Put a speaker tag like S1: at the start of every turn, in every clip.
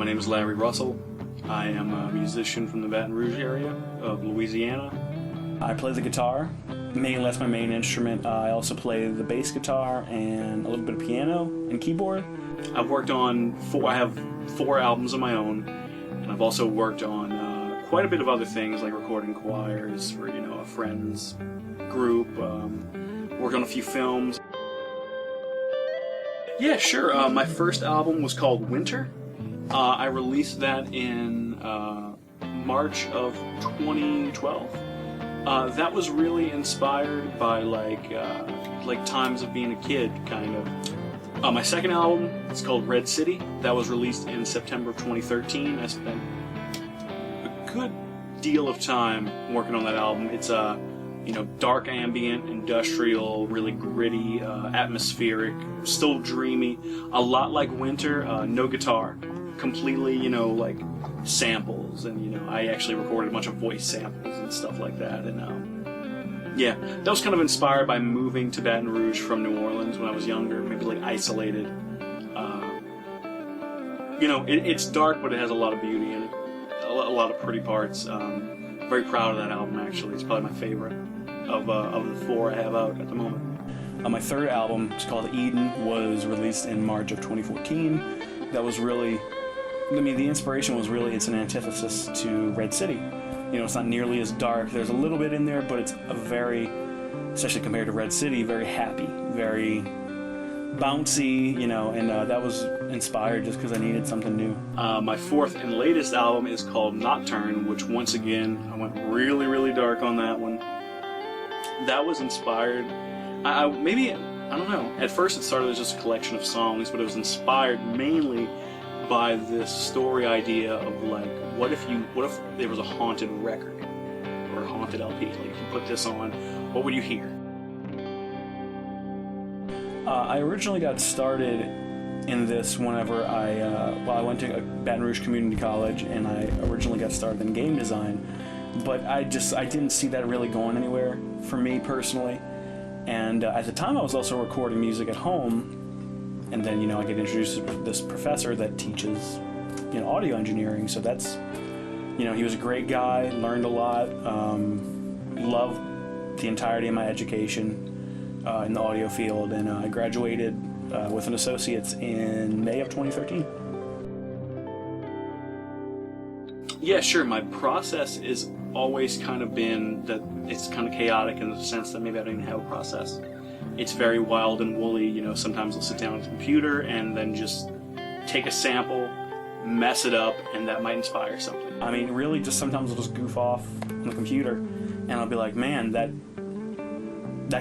S1: name is Larry Russell. I am a musician from the Baton Rouge area of Louisiana. I play the guitar. Mainly that's my main instrument. I also play the bass guitar and a little bit of piano and keyboard. I've worked on I have 4 albums of my own, and I've also worked on quite a bit of other things, like recording choirs for a friend's group. Worked on a few films. Yeah, sure. My first album was called Winter. I released that in March of 2012. That was really inspired by like times of being a kid, kind of. My second album is called Red City. That was released in September of 2013. I spent a good deal of time working on that album. It's dark ambient, industrial, really gritty, atmospheric, still dreamy. A lot like Winter, no guitar, completely, like samples, and I actually recorded a bunch of voice samples and stuff like that. And yeah, that was kind of inspired by moving to Baton Rouge from New Orleans when I was younger, maybe like isolated. It's dark, but it has a lot of beauty in it, a lot of pretty parts. Very proud of that album, actually. It's probably my favorite of the 4 I have out at the moment. My third album, it's called Eden, was released in March of 2014. That was really, the inspiration was really, it's an antithesis to Red City. It's not nearly as dark. There's a little bit in there, but it's a very, especially compared to Red City, very happy, very bouncy, and that was inspired just because I needed something new. My 4th and latest album is called Nocturne, which once again, I went really, really dark on that one. That was inspired, I don't know, at first it started as just a collection of songs, but it was inspired mainly by this story idea of like, what if there was a haunted record, or a haunted LP, like you put this on, what would you hear? I originally got started in this whenever I went to Baton Rouge Community College, and I originally got started in game design, but I didn't see that really going anywhere for me personally. And at the time I was also recording music at home, and then I get introduced to this professor that teaches audio engineering. So that's he was a great guy, learned a lot, loved the entirety of my education in the audio field, and I graduated with an associate's in May of 2013. Yeah, sure. My process is always kind of been that it's kind of chaotic in the sense that maybe I don't even have a process. It's very wild and woolly. Sometimes I'll sit down at the computer and then just take a sample, mess it up, and that might inspire something. Really, just sometimes I'll just goof off on the computer, and I'll be like, man, that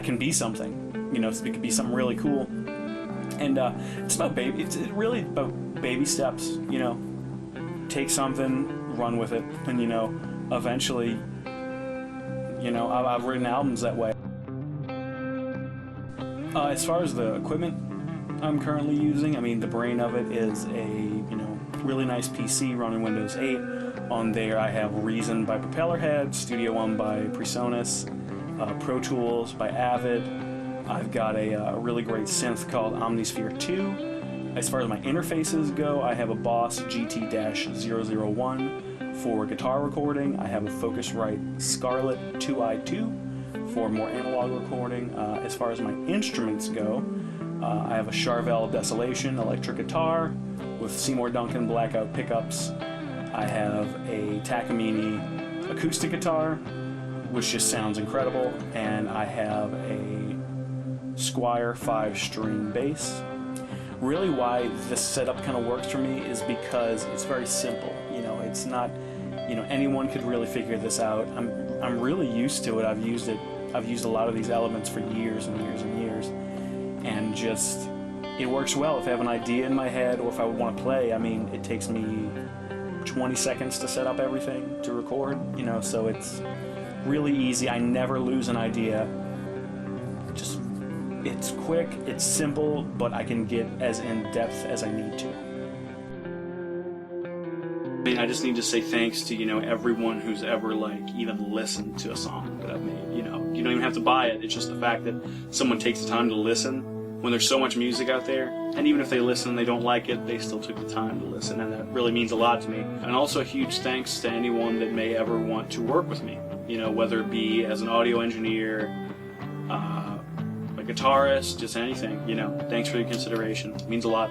S1: can be something. It could be something really cool. And it's really about baby steps. Take something, run with it, and eventually, I've written albums that way. As far as the equipment I'm currently using, the brain of it is a really nice PC running Windows 8. On there I have Reason by Propellerhead, Studio One by PreSonus, Pro Tools by Avid. I've got a really great synth called Omnisphere 2. As far as my interfaces go, I have a Boss GT-001 for guitar recording. I have a Focusrite Scarlett 2i2 for more analog recording. As far as my instruments go, I have a Charvel Desolation electric guitar with Seymour Duncan blackout pickups. I have a Takamine acoustic guitar, which just sounds incredible, and I have a Squier 5-string bass. Really why this setup kind of works for me is because it's very simple. It's not, anyone could really figure this out. I'm really used to it. I've used a lot of these elements for years and years and years, and just it works well. If I have an idea in my head, or if I want to play, it takes me 20 seconds to set up everything to record. So it's really easy. I never lose an idea. It's quick, it's simple, but I can get as in-depth as I need to. I just need to say thanks to, everyone who's ever, even listened to a song that I've made, You don't even have to buy it. It's just the fact that someone takes the time to listen when there's so much music out there, and even if they listen and they don't like it, they still took the time to listen, and that really means a lot to me. And also a huge thanks to anyone that may ever want to work with me, you know, whether it be as an audio engineer, a guitarist, just anything, you know. Thanks for your consideration. It means a lot.